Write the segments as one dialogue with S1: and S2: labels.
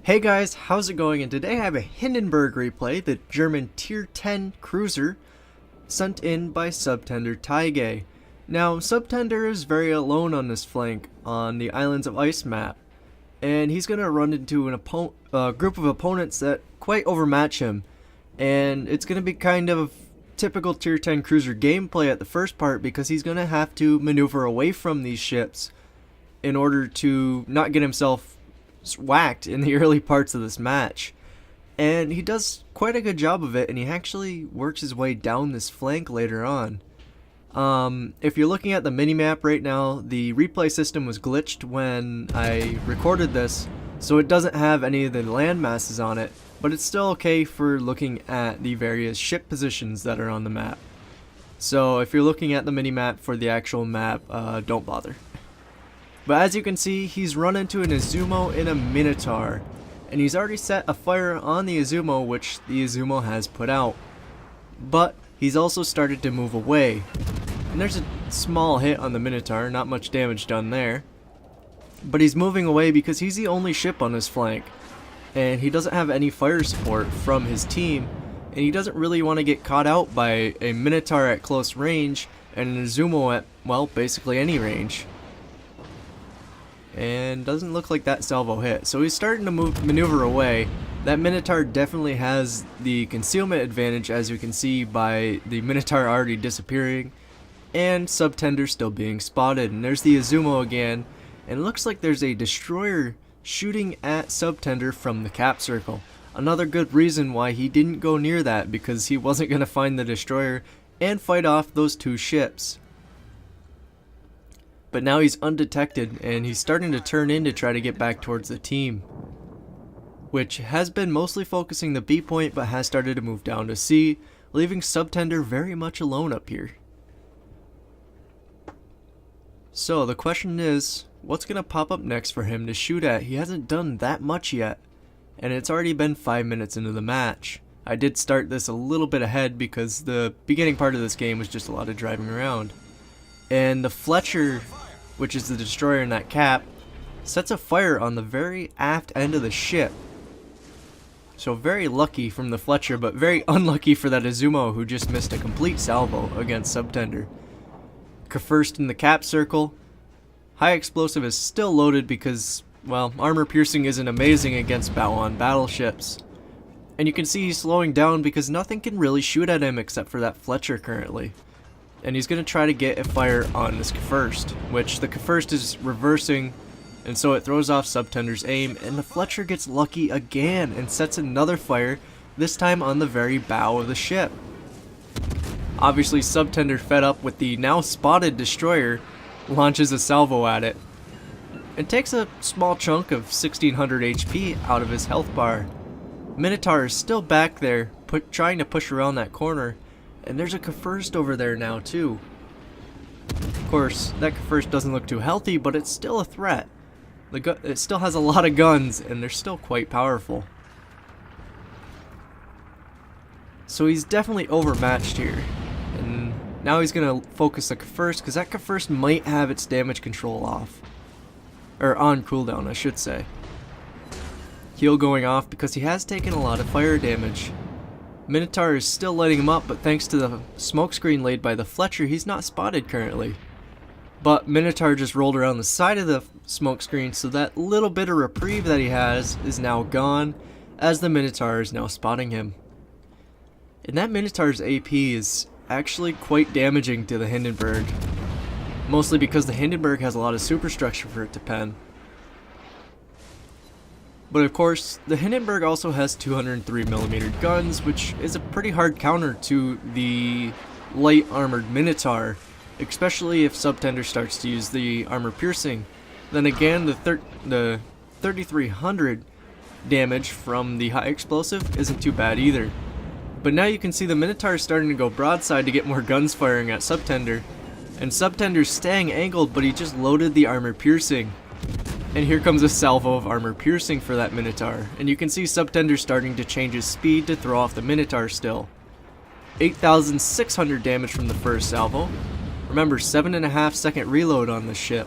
S1: Hey guys, how's it going? And today I have a Hindenburg replay, the German Tier 10 cruiser sent in by Subtender Taige. Now, Subtender is very alone on this flank on the Islands of Ice map, and he's going to run into a group of opponents that quite overmatch him, and it's going to be kind of typical Tier 10 cruiser gameplay at the first part because he's going to have to maneuver away from these ships in order to not get himself whacked in the early parts of this match. And he does quite a good job of it, and he actually works his way down this flank later on. If you're looking at the minimap right now, the replay system was glitched when I recorded this, so it doesn't have any of the land masses on it, but it's still okay for looking at the various ship positions that are on the map. So if you're looking at the minimap for the actual map, don't bother. But as you can see, he's run into an Izumo in a Minotaur, and he's already set a fire on the Izumo, which the Izumo has put out. But he's also started to move away, and there's a small hit on the Minotaur, not much damage done there. But he's moving away because he's the only ship on his flank, and he doesn't have any fire support from his team, and he doesn't really want to get caught out by a Minotaur at close range and an Izumo at, well, basically any range. And doesn't look like that salvo hit, so he's starting to maneuver away. That Minotaur definitely has the concealment advantage, as you can see by the Minotaur already disappearing and Subtender still being spotted. And there's the Izumo again, and it looks like there's a destroyer shooting at Subtender from the cap circle. Another good reason why he didn't go near that, because he wasn't going to find the destroyer and fight off those two ships. But now he's undetected, and he's starting to turn in to try to get back towards the team, which has been mostly focusing the B point, but has started to move down to C, leaving Subtender very much alone up here. So the question is, what's going to pop up next for him to shoot at? He hasn't done that much yet, and it's already been 5 minutes into the match. I did start this a little bit ahead because the beginning part of this game was just a lot of driving around. And the Fletcher, which is the destroyer in that cap, sets a fire on the very aft end of the ship. So very lucky from the Fletcher, but very unlucky for that Izumo, who just missed a complete salvo against Subtender. First in the cap circle. High explosive is still loaded because, well, armor piercing isn't amazing against Bao-on battleships. And you can see he's slowing down because nothing can really shoot at him except for that Fletcher currently. And he's going to try to get a fire on this first, which the first is reversing, and so it throws off Subtender's aim, and the Fletcher gets lucky again and sets another fire, this time on the very bow of the ship. Obviously Subtender, fed up with the now spotted destroyer, launches a salvo at it, and takes a small chunk of 1600 HP out of his health bar. Minotaur is still back there, trying to push around that corner. And there's a First over there now too. Of course, that First doesn't look too healthy, but it's still a threat. It still has a lot of guns, and they're still quite powerful. So he's definitely overmatched here. And now he's going to focus the First, because that First might have its damage control off. Or on cooldown, I should say. Heal going off because he has taken a lot of fire damage. Minotaur is still lighting him up, but thanks to the smokescreen laid by the Fletcher, he's not spotted currently. But Minotaur just rolled around the side of the smokescreen, so that little bit of reprieve that he has is now gone, as the Minotaur is now spotting him. And that Minotaur's AP is actually quite damaging to the Hindenburg, mostly because the Hindenburg has a lot of superstructure for it to pen. But of course, the Hindenburg also has 203mm guns, which is a pretty hard counter to the light armored Minotaur, especially if Subtender starts to use the armor piercing. Then again, the 3300 damage from the high explosive isn't too bad either. But now you can see the Minotaur is starting to go broadside to get more guns firing at Subtender, and Subtender's staying angled, but he just loaded the armor piercing. And here comes a salvo of armor piercing for that Minotaur, and you can see Subtender starting to change his speed to throw off the Minotaur still. 8,600 damage from the first salvo. Remember, 7.5 second reload on this ship.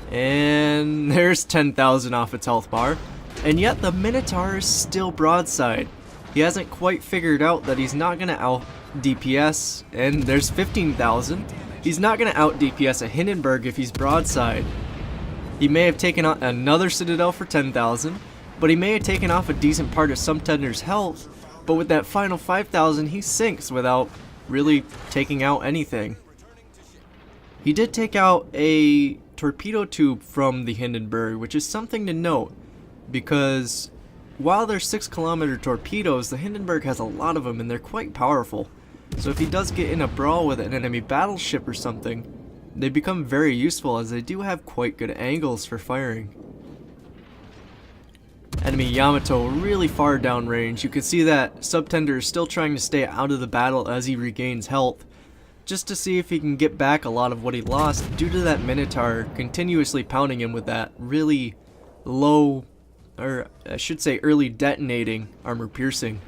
S1: And there's 10,000 off its health bar. And yet the Minotaur is still broadside. He hasn't quite figured out that he's not going to out DPS, and there's 15,000. He's not going to out DPS a Hindenburg if he's broadside. He may have taken out another Citadel for 10,000, but he may have taken off a decent part of Subtender's health, but with that final 5,000 he sinks without really taking out anything. He did take out a torpedo tube from the Hindenburg, which is something to note, because while they're 6-kilometer torpedoes, the Hindenburg has a lot of them and they're quite powerful. So if he does get in a brawl with an enemy battleship or something, they become very useful as they do have quite good angles for firing. Enemy Yamato really far downrange. You can see that Subtender is still trying to stay out of the battle as he regains health, just to see if he can get back a lot of what he lost due to that Minotaur continuously pounding him with that really low, or I should say early detonating armor piercing.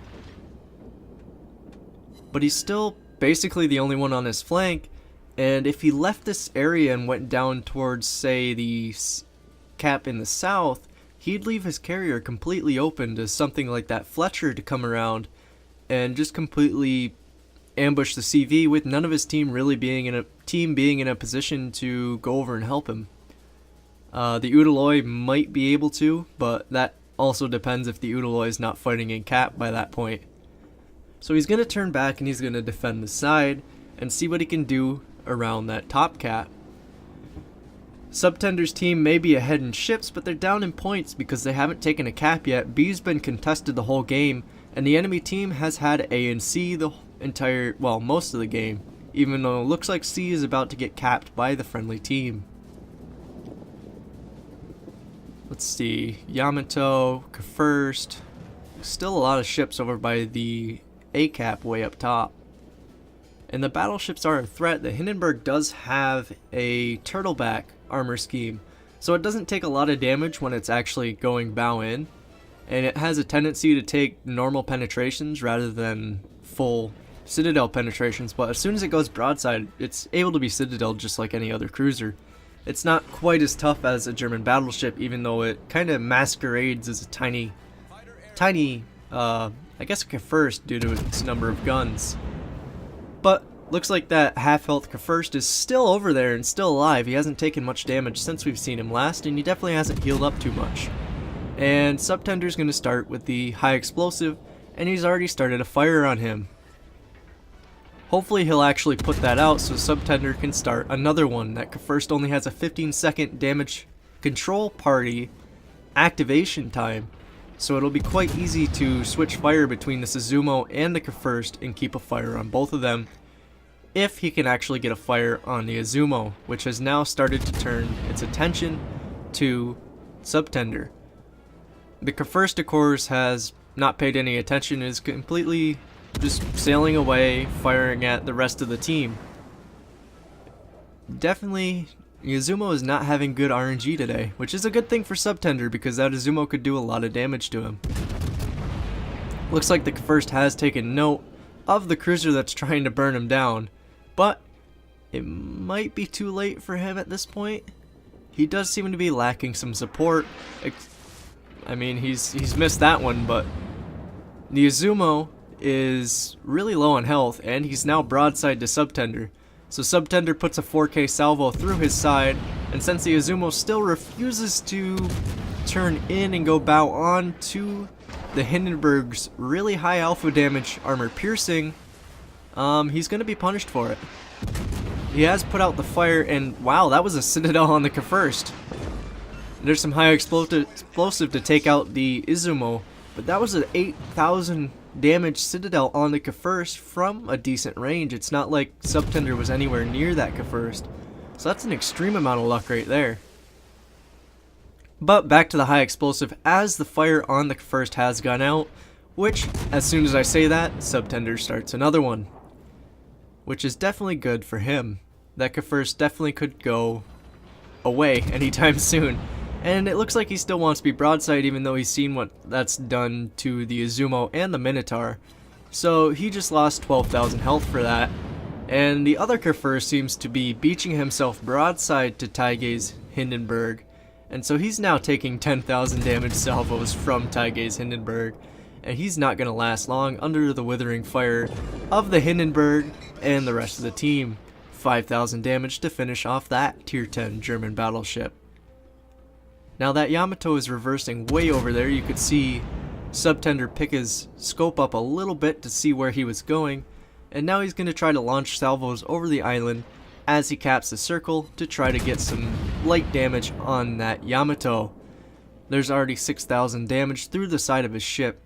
S1: But he's still basically the only one on his flank, and if he left this area and went down towards, say, the cap in the south, he'd leave his carrier completely open to something like that Fletcher to come around and just completely ambush the CV, with none of his team really being in a position to go over and help him. The Udaloi might be able to, but that also depends if the Udaloi is not fighting in cap by that point. So he's going to turn back and he's going to defend the side and see what he can do around that top cap. Subtender's team may be ahead in ships, but they're down in points because they haven't taken a cap yet. B's been contested the whole game, and the enemy team has had A and C the entire, well, most of the game, even though it looks like C is about to get capped by the friendly team. Let's see, Yamato, First, still a lot of ships over by the A cap way up top. And the battleships are a threat. The Hindenburg does have a turtleback armor scheme, so it doesn't take a lot of damage when it's actually going bow in, and it has a tendency to take normal penetrations rather than full Citadel penetrations, but as soon as it goes broadside, it's able to be Citadel just like any other cruiser. It's not quite as tough as a German battleship, even though it kind of masquerades as a tiny, I guess a first due to its number of guns. But looks like that half-health First is still over there and still alive. He hasn't taken much damage since we've seen him last, and he definitely hasn't healed up too much. And Subtender's going to start with the high explosive, and he's already started a fire on him. Hopefully he'll actually put that out so Subtender can start another one. That First only has a 15-second damage control party activation time, so it'll be quite easy to switch fire between the Suzumo and the First and keep a fire on both of them, if he can actually get a fire on the Izumo, which has now started to turn its attention to Subtender. The First, of course, has not paid any attention, is completely just sailing away, firing at the rest of the team. Definitely, Izumo is not having good RNG today, which is a good thing for Subtender because that Izumo could do a lot of damage to him. Looks like the First has taken note of the cruiser that's trying to burn him down, but it might be too late for him at this point. He does seem to be lacking some support. I mean, he's missed that one, but the Izumo is really low on health, and he's now broadside to Subtender. So Subtender puts a 4K salvo through his side, and since the Izumo still refuses to turn in and go bow on to the Hindenburg's really high alpha damage armor piercing, he's going to be punished for it. He has put out the fire, and wow, that was a Citadel on the First. There's some high explosive to take out the Izumo, but that was an 8,000 damage Citadel on the First from a decent range. It's not like Subtender was anywhere near that First, so that's an extreme amount of luck right there. But back to the high explosive, as the fire on the First has gone out, which, as soon as I say that, Subtender starts another one, which is definitely good for him. That First definitely could go away anytime soon. And it looks like he still wants to be broadside, even though he's seen what that's done to the Izumo and the Minotaur. So he just lost 12,000 health for that. And the other Kafir seems to be beaching himself broadside to Taigei's Hindenburg, and so he's now taking 10,000 damage salvos from Taigei's Hindenburg, and he's not going to last long under the withering fire of the Hindenburg and the rest of the team. 5,000 damage to finish off that tier 10 German battleship. Now that Yamato is reversing way over there. You could see Subtender pick his scope up a little bit to see where he was going, and now he's going to try to launch salvos over the island as he caps the circle to try to get some light damage on that Yamato. There's already 6,000 damage through the side of his ship,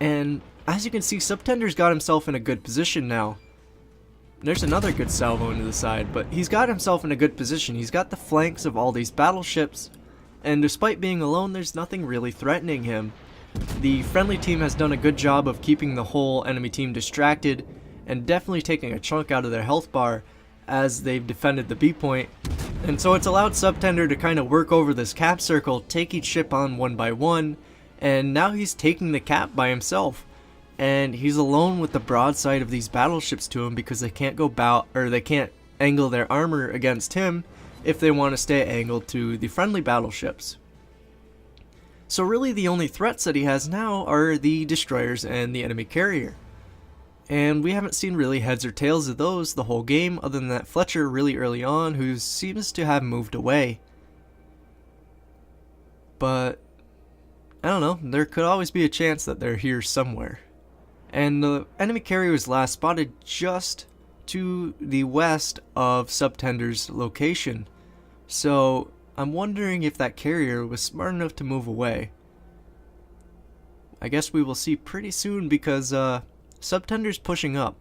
S1: and as you can see, Subtender's got himself in a good position now. There's another good salvo into the side, but he's got himself in a good position. He's got the flanks of all these battleships, and despite being alone, there's nothing really threatening him. The friendly team has done a good job of keeping the whole enemy team distracted and definitely taking a chunk out of their health bar as they've defended the B point. And so it's allowed Subtender to kind of work over this cap circle, take each ship on one by one, and now he's taking the cap by himself. And he's alone with the broadside of these battleships to him because they can't they can't angle their armor against him if they want to stay angled to the friendly battleships. So really the only threats that he has now are the destroyers and the enemy carrier. And we haven't seen really heads or tails of those the whole game, other than that Fletcher really early on, who seems to have moved away. But I don't know, there could always be a chance that they're here somewhere. And the enemy carrier was last spotted just to the west of Subtender's location. So I'm wondering if that carrier was smart enough to move away. I guess we will see pretty soon because Subtender's pushing up.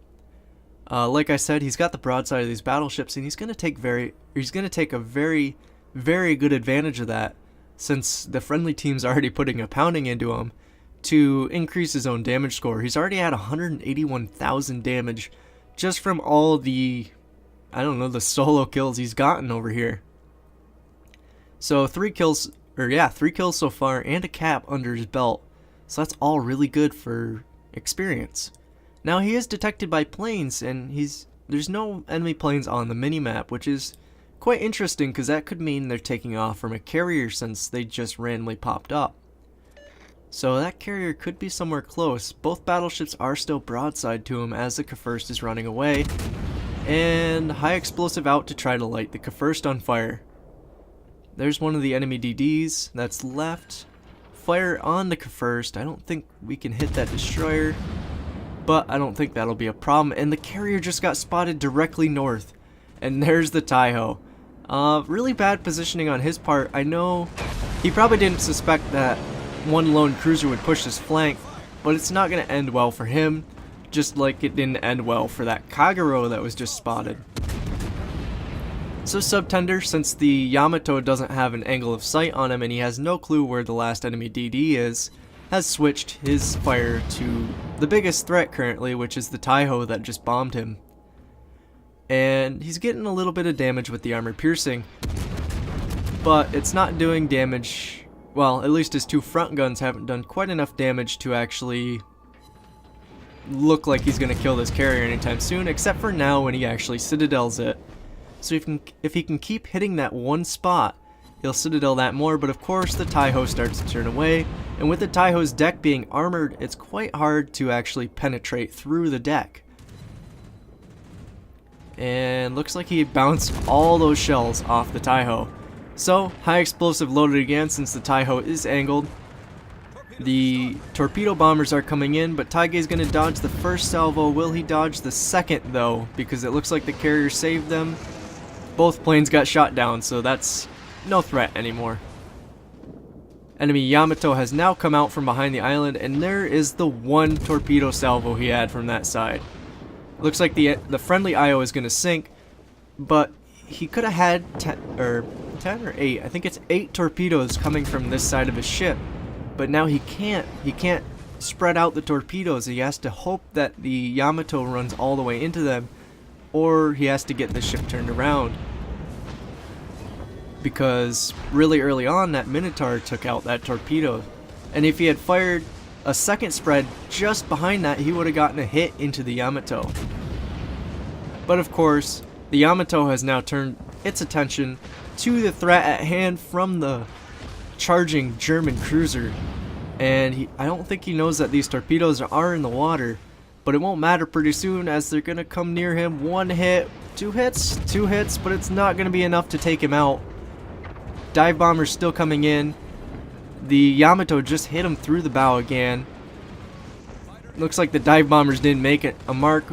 S1: Like I said, he's got the broadside of these battleships, and he's going to take a very, very good advantage of that, since the friendly team's already putting a pounding into him to increase his own damage score. He's already had 181,000 damage just from all the, the solo kills he's gotten over here. So 3 kills so far and a cap under his belt. So that's all really good for experience. Now he is detected by planes, and there's no enemy planes on the minimap, which is quite interesting because that could mean they're taking off from a carrier since they just randomly popped up. So that carrier could be somewhere close. Both battleships are still broadside to him as the K1st is running away, and high explosive out to try to light the K1st on fire. There's one of the enemy DDs that's left. Fire on the K1st. I don't think we can hit that destroyer, but I don't think that'll be a problem. And the carrier just got spotted directly north, and there's the Taiho. Really bad positioning on his part. I know he probably didn't suspect that one lone cruiser would push his flank, but it's not going to end well for him, just like it didn't end well for that Kagero that was just spotted. So Subtender, since the Yamato doesn't have an angle of sight on him and he has no clue where the last enemy DD is, has switched his fire to the biggest threat currently, which is the Taiho that just bombed him. And he's getting a little bit of damage with the armor piercing, but it's not doing damage. Well, at least his 2 front guns haven't done quite enough damage to actually look like he's going to kill this carrier anytime soon, except for now when he actually citadels it. So if he can keep hitting that one spot, he'll citadel that more, but of course the Taiho starts to turn away, and with the Taiho's deck being armored, it's quite hard to actually penetrate through the deck. And looks like he bounced all those shells off the Taiho. So, high explosive loaded again since the Taiho is angled. The torpedo bombers are coming in, but Taigei's going to dodge the first salvo. Will he dodge the second though? Because it looks like the carrier saved them. Both planes got shot down, so that's no threat anymore. Enemy Yamato has now come out from behind the island, and there is the one torpedo salvo he had from that side. Looks like the friendly IO is going to sink, but he could have had 10 or 8. I think it's 8 torpedoes coming from this side of his ship, but now he can't spread out the torpedoes. He has to hope that the Yamato runs all the way into them, or he has to get the ship turned around. Because really early on, that Minotaur took out that torpedo, and if he had fired a second spread just behind that, he would have gotten a hit into the Yamato. But of course, the Yamato has now turned its attention to the threat at hand from the charging German cruiser. And I don't think he knows that these torpedoes are in the water, but it won't matter pretty soon as they're going to come near him. One hit, two hits, but it's not going to be enough to take him out. Dive bombers still coming in. The Yamato just hit him through the bow again. Looks like the dive bombers didn't make it a mark.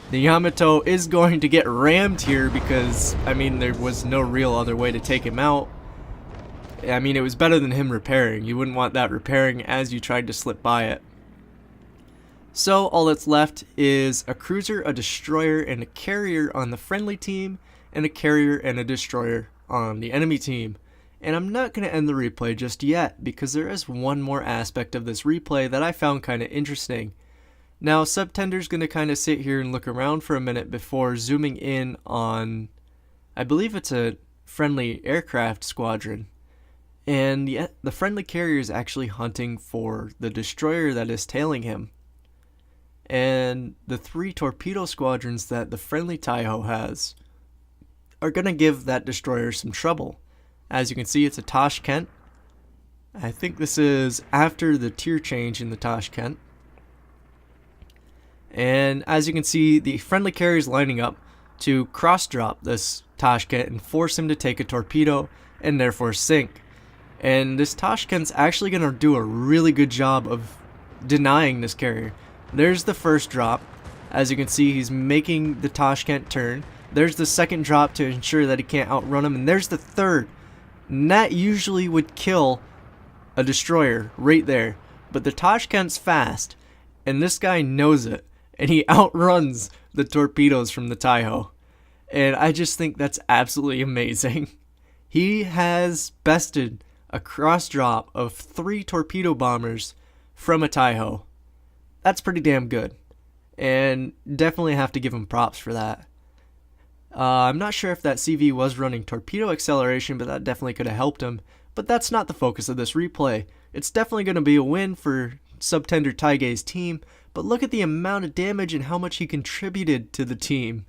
S1: The Yamato is going to get rammed here because, I mean, there was no real other way to take him out. I mean, it was better than him repairing. You wouldn't want that repairing as you tried to slip by it. So all that's left is a cruiser, a destroyer, and a carrier on the friendly team, and a carrier and a destroyer on the enemy team. And I'm not going to end the replay just yet because there is one more aspect of this replay that I found kind of interesting. Now, Subtender's going to kind of sit here and look around for a minute before zooming in on, I believe it's a friendly aircraft squadron. And the friendly carrier is actually hunting for the destroyer that is tailing him. And the 3 torpedo squadrons that the friendly Taiho has are going to give that destroyer some trouble. As you can see, it's a Tashkent. I think this is after the tier change in the Tashkent. And as you can see, the friendly carrier is lining up to cross-drop this Tashkent and force him to take a torpedo and therefore sink. And this Tashkent's actually going to do a really good job of denying this carrier. There's the first drop. As you can see, he's making the Tashkent turn. There's the second drop to ensure that he can't outrun him. And there's the third. And that usually would kill a destroyer right there. But the Tashkent's fast. And this guy knows it. And he outruns the torpedoes from the Taiho. And I just think that's absolutely amazing. He has bested a cross drop of 3 torpedo bombers from a Taiho. That's pretty damn good. And definitely have to give him props for that. I'm not sure if that CV was running torpedo acceleration, but that definitely could have helped him. But that's not the focus of this replay. It's definitely going to be a win for Subtender Taige's team, but look at the amount of damage and how much he contributed to the team.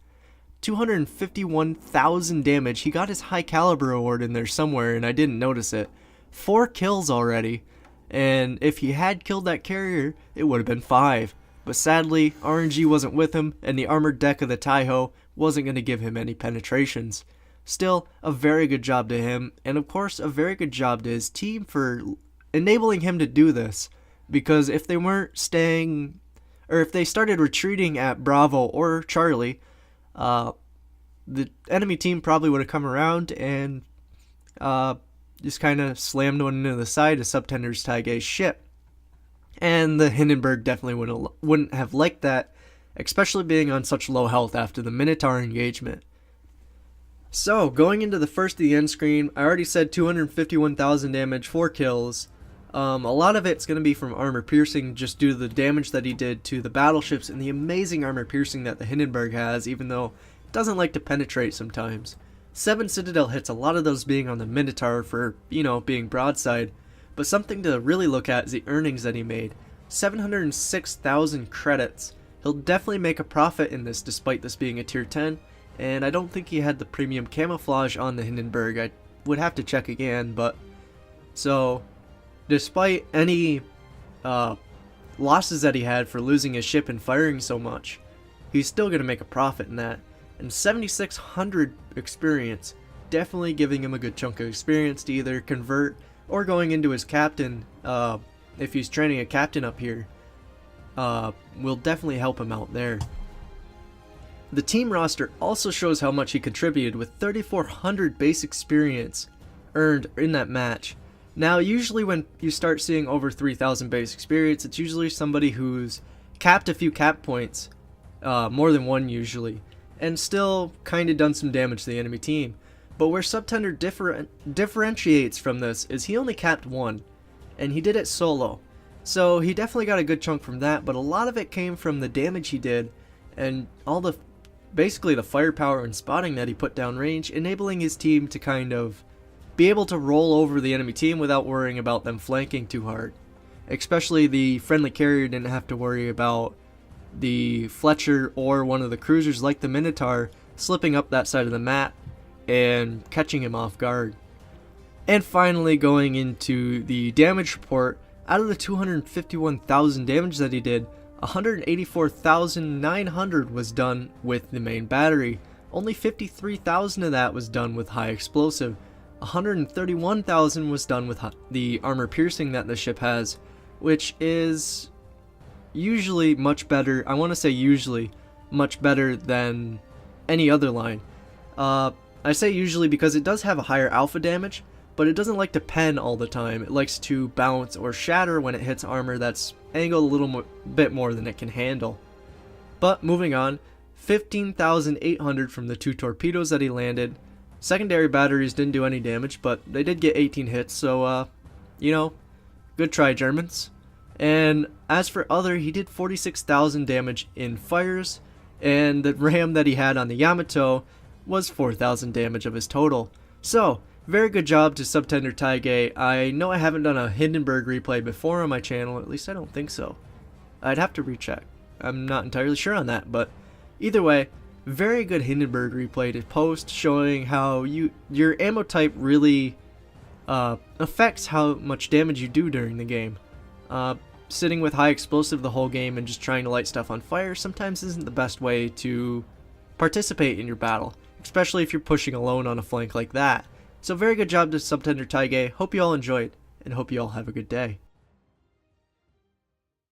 S1: 251,000 damage. He got his high caliber award in there somewhere and I didn't notice it. 4 kills already, and if he had killed that carrier, it would have been 5. But sadly, RNG wasn't with him, and the armored deck of the Taiho wasn't going to give him any penetrations. Still, a very good job to him, and of course, a very good job to his team for enabling him to do this. Because if they weren't staying, or if they started retreating at Bravo or Charlie, the enemy team probably would have come around and just kind of slammed one into the side of Subtender's Taige's ship. And the Hindenburg definitely wouldn't have liked that, especially being on such low health after the Minotaur engagement. So, going into the first of the end screen, I already said 251,000 damage, 4 kills. A lot of it's going to be from armor piercing just due to the damage that he did to the battleships and the amazing armor piercing that the Hindenburg has, even though it doesn't like to penetrate sometimes. 7 Citadel hits, a lot of those being on the Minotaur for, being broadside. But something to really look at is the earnings that he made. 706,000 credits. He'll definitely make a profit in this despite this being a tier 10. And I don't think he had the premium camouflage on the Hindenburg. I would have to check again, but... So, despite any losses that he had for losing his ship and firing so much, he's still going to make a profit in that. And 7,600 experience, definitely giving him a good chunk of experience to either convert or going into his captain, if he's training a captain up here, will definitely help him out there. The team roster also shows how much he contributed with 3,400 base experience earned in that match. Now, usually when you start seeing over 3,000 base experience, it's usually somebody who's capped a few cap points, more than one usually, and still kind of done some damage to the enemy team. But where Subtender differentiates from this is he only capped 1, and he did it solo. So he definitely got a good chunk from that, but a lot of it came from the damage he did, and basically the firepower and spotting that he put downrange, enabling his team to kind of be able to roll over the enemy team without worrying about them flanking too hard. Especially the friendly carrier didn't have to worry about the Fletcher or one of the cruisers like the Minotaur slipping up that side of the map and catching him off guard. And finally, going into the damage report, out of the 251,000 damage that he did, 184,900 was done with the main battery. Only 53,000 of that was done with high explosive. 131,000 was done with the armor piercing that the ship has, which is usually much better. I want to say usually much better than any other line. I say usually because it does have a higher alpha damage, but it doesn't like to pen all the time. It likes to bounce or shatter when it hits armor that's angled a little bit more than it can handle. But moving on, 15,800 from the 2 torpedoes that he landed. Secondary batteries didn't do any damage, but they did get 18 hits, so, you know, good try, Germans. And as for other, he did 46,000 damage in fires, and the ram that he had on the Yamato was 4,000 damage of his total. So, very good job to Subtender Taige. I know I haven't done a Hindenburg replay before on my channel, at least I don't think so. I'd have to recheck. I'm not entirely sure on that, but either way, very good Hindenburg replay to post, showing how your ammo type really affects how much damage you do during the game. Sitting with high explosive the whole game and just trying to light stuff on fire sometimes isn't the best way to participate in your battle, especially if you're pushing alone on a flank like that. So very good job to Subtender Taige. Hope you all enjoyed, and hope you all have a good day.